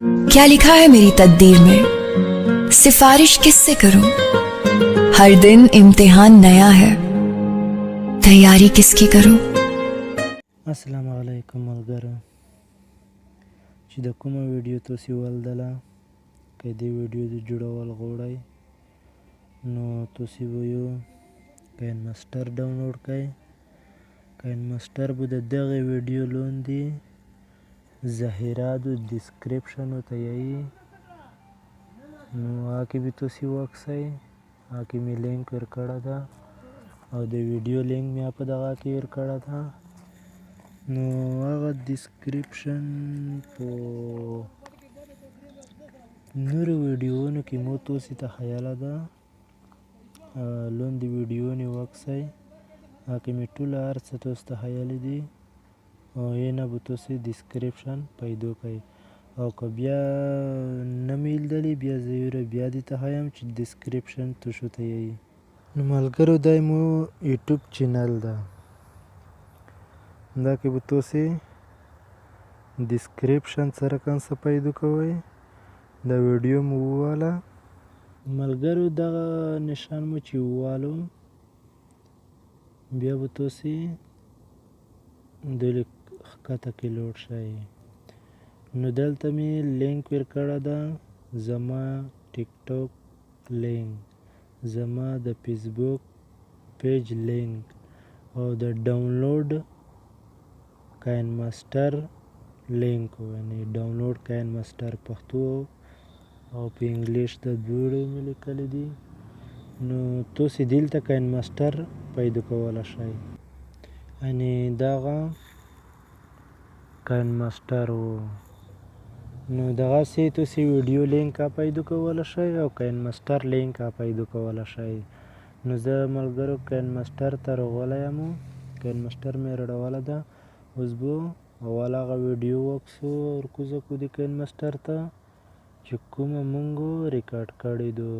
क्या लिखा है मेरी तकदीर में, सिफारिश किससे करूं। हर दिन इम्तिहान नया है, तैयारी किसकी करूं। अस्सलाम वालेकुम मलगरो چې د کومه ویډیو تاسو ولدله که دې ویډیو د جوړول غواړئ نو تاسو به یو کاین ماسټر ډاونلوډ کړئ. کاین ماسټر به د دغه ویډیو لاندې ظاهرات و ډسکریپشن ته یایي نو هغه کې به تاسو وکسئ. هغه کې مې لینک ورکړه ده او د ویډیو لینک مې په دغه کې ورکړه ده. نو هغه ډسکریپشن په نورو ویډیوونو کې مو تاسو ته خیاله ده لاندې ویډیوونه وکسئ. هغه کې مې ټول هر څه تاسو ته خیالي دي او اینه به تاسو ډسکریپشن پیدا کړئ او که بیا نه مې لیدلې بیا زه بیا دې ته ښیم چې ډسکریپشن تاسو ته یایي. نو ملګرو دا مو یوټیوب چینل ده، دا کې به تاسو ډسکریپشن سره کوم څه پیدا کوئ. دا ویډیو مو وواله ملګرو، دغه نشان مو چې ووالو بیا به تاسو دلته ښکته کې لوډ شئ. نو دلته مې لینک ورکړه ده، زما ټیک ټاک لینک، زما د فیسبوک پیج لینک او د ډاونلوډ کاین ماسټر لینک، یعنی ډاونلوډ کاین ماسټر پښتو او په انګلیش د دوړو مې لیکلي دي. نو تاسو دلته کاین ماسټر پیدا کولی شئ، یعنی دغه کاین ماسټر و. نو دغسې تاسو ویډیو لینک پیدا کولی شئ او کاین ماسټر لینک پیدا کولی شئ. نو زه ملګرو کاین ماسټر ته راغلی یم، کاین ماسټر مې راوړوله ده. اوس به اول هغه ویډیو وکسو ورکوزه کړو د کاین ماسټر ته چې کومه مونږ ریکارډ کړې ده.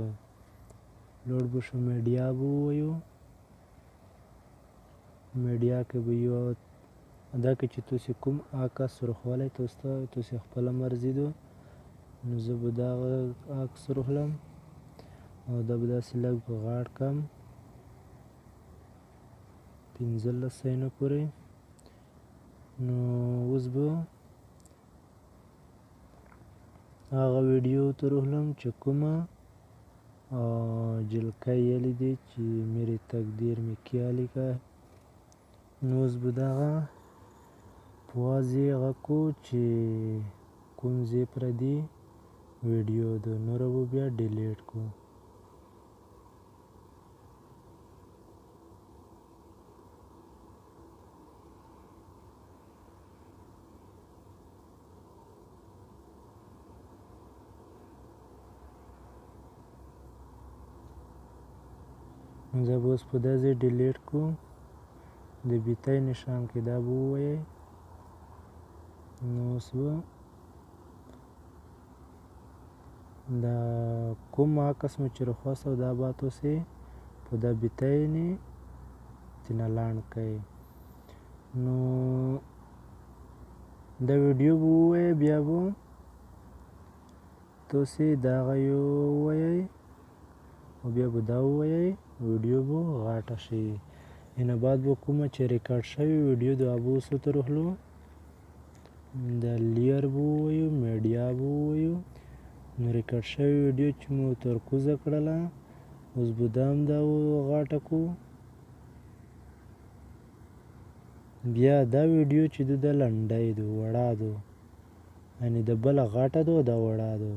لوډ به شو، میډیا به ووایو، میډیا کې به یو دا کې چې تاسو کوم عکس راخولی تاسو خپله مرضي ده. نو زه به دغه عکس راخلم او دا به داسې لږ غاړ کړم 15 سینو پورې. نو اوس به هغه ویډیو ته راغلم چې کومه جلکه یلی دی چې میری تقدیر میں کیا لکھا ہے. نو اوس به دغه په واضح غږ کو چې کوم ځای پردي ویډیو ده، نوره به بیا ډیلیټ کړو. زه به اوس په دا ځای ډیلیټ کړو، د بیتۍ نشان کې دا به ووایئ. نو اوس به دا کوم عکس مو چې راخواست دا به تاسو په دا بیتۍ نه ترنه لاند کړئ. نو دا ویډیو به ووایئ، بیا به تاسو دغه یو ووایئ او بیا به دا ووایئ، ویډیو به غاټه شي. اینه بعد به کومه چې ریکارډ شوې ویډیو ده هغه به اوسو ته راخلو، د لیر به ووایو، میډیا به ووایو. نو ریکارډ شوې ویډیو چې مو ترکوزه کړله اوس به دا هم دا غاټه کړو. بیا دا ویډیو چې ده لنډی ده، وړه ده، یعنې د بله غاټه ده او دا وړه ده.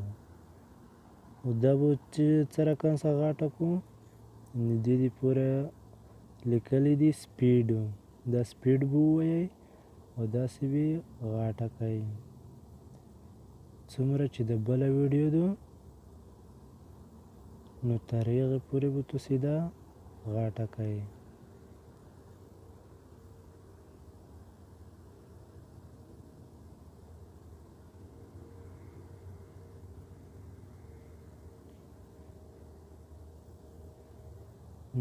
او دا به چې څه رقم څه غاټه کړو، د دې دپاره لیکلی دي سپیډ، دا سپیډ به ووایئ او داسې به یې غاټه کړئ څومره چې د بله ویډیو ده. نو تر هغې پورې به تاسو دا غاټه کړئ.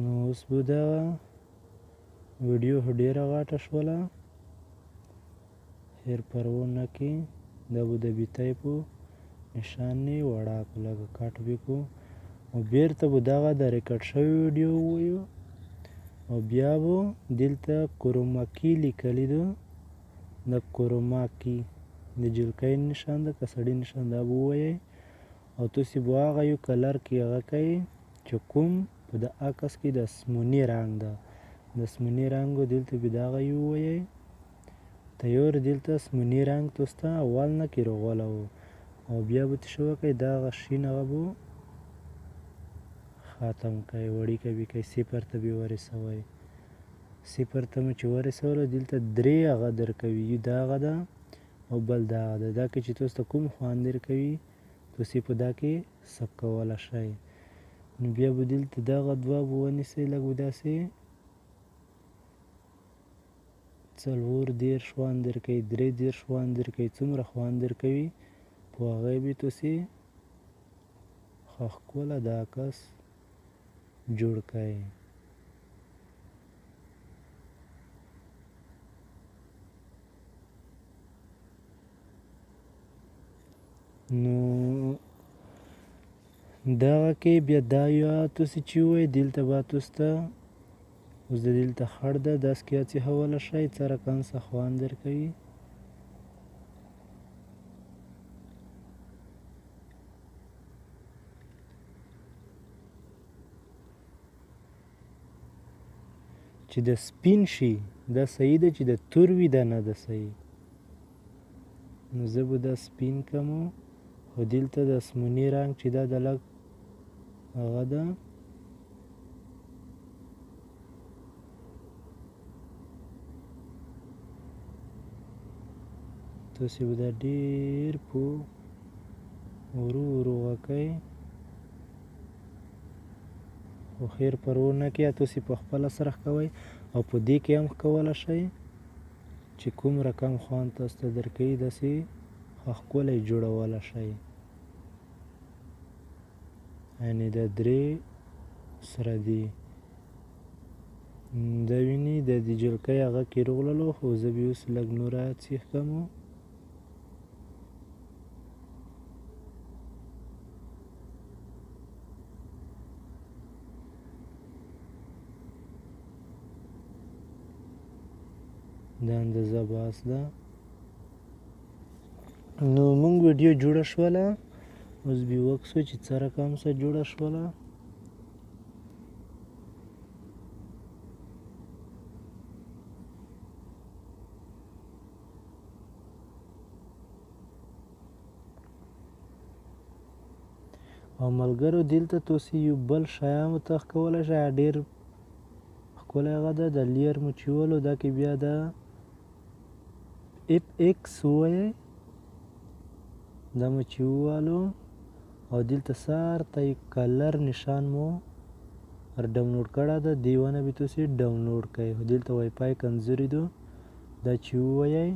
نو اوس به دا ویډیو ډېره غاټه شوله، خیر پروا نه کړي. دا به د بیتۍ په نشان یې وړاو کړو، لږه کټ به کړو او بیرته به دغه د ریکارډ شوی ویډیو ووایو او بیا به دلته کروما کی لیکلی ده، د کروما کی د جلکۍ نشان ده که سړي نشان دا به ووایئ او تاسې به هغه یو کلر کې هغه کوئ چې کوم په د عکس کې د اسموني رنګ ده، د اسموني رنګ به دلته به دغه یو ووایئ تیار دلته اسموني رنګ تاسته اول نه کې راغولو او بیا به څه وکړئ دغه شین هغه به ختم کړئ، وړیکه به کوئ صفر ته به ورسوئ. صفر ته مو چې ورسولو دلته درې هغه درکوي، یو دغه ده او بل دغه ده، دا کې چې تاسو ته کوم خوند درکوي تاسې په دا کې ثبت کولی شئ. نو بیا به دلته دغه دوه به ونیسئ، لږ به داسې 40 خوند درکوي، 33 خوند درکوي، څومره خوند درکوي په هغه به تاسې ښه ښکلی د عکس جوړ کړئ. نو دغه کې بیا دا یا تاسې چې ووایئ دلته به تاسو ته اوس د دلته خړ ده داسې کې اچولی شئ څه رقم څه خوند درکوي. چې د سپین شي دا صحیح ده، چې د تور وي دا نه ده صحیح. نو زه به دا سپین کړم خو دلته د اسموني رنګ چې دا د لږ هغه ده تاسې به دا ډېر په ورو ورو غږئ خو خیر پرور نه کړي، تاسې په خپله سره کوئ او په دې کې هم کولی شئ چې کوم رقم خوند تاسو ته درکوي داسې ښه ښکلی جوړولی شئ. یعنې دا درې سره دي دا ویني د دې جلکۍ هغه کې راغللو خو زه به اوس لږ نوره سیخ کړم. دا اندازه بس ده. نو مونږ ویډیو جوړه شوله اوس به وکسو چې څه رقم څه جوړه شوله. او ملګرو دلته تاسې یو بل شی هم ورته کولی شئ، ډېر ښکلی هغه ده د لیر مو چې ولو دا کې بیا د اف ایکس ووایئ دا مو چې ووالو او دلته سر ته یو کلر نشان مو ور ډاونلوډ کړی ده، دې ونه به تاسې ډاونلوډ کړئ. دلته وای فای کمزوري ده دا چې ووایئ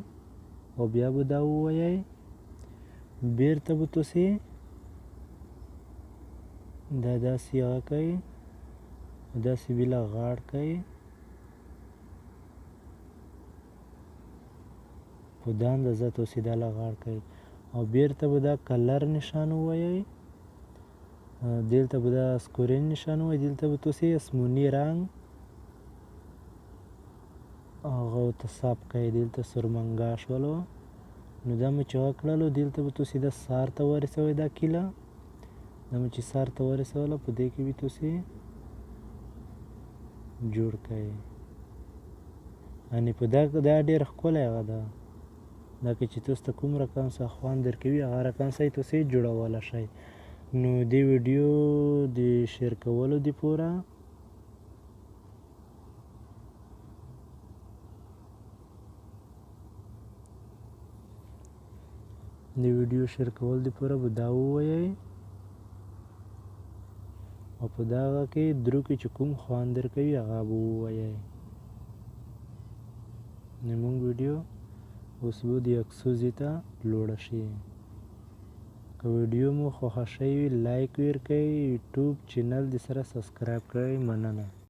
او بیا به دا ووایئ بیرته به تاسې دا داسې هغه کوئ داسې بله غاړ کوئ په دا اندازه تاسې دا له غاړ کوئ او بیرته به دا کلر نشان ووایئ، دلته به دا سکرین نشان ووایئ، دلته به تاسې اسموني رنګ هغه ورته ثبت کړئ، دلته سرمنګا شولو. نو دا مو چې هغه کړلو دلته به تاسې دا سر ته ورسوئ دا کیله، دا مو چې سر ته ورسوله په دې کې به تاسې جوړ کړئ. یعنې په دا ډېر ښکلی هغه ده، دا کې چې تاسو ته کوم رقم څه خوند درکوي هغه رقم څه تاسې جوړولی شئ. نو دې ویډیو د شیر کولو دپاره د ویډیو شیر کولو دپاره به دا ووایئ او په دغه کې درو کې چې کوم خوند درکوي هغه به ووایئ. زموږ ویډیو اوس به د عکسو ځای ته لوړه شي. که ویډیو مو خوښه شوې وي لایک ورکړئ، یوټیوب چینل د سره سبسکرایب کړئ. مننه.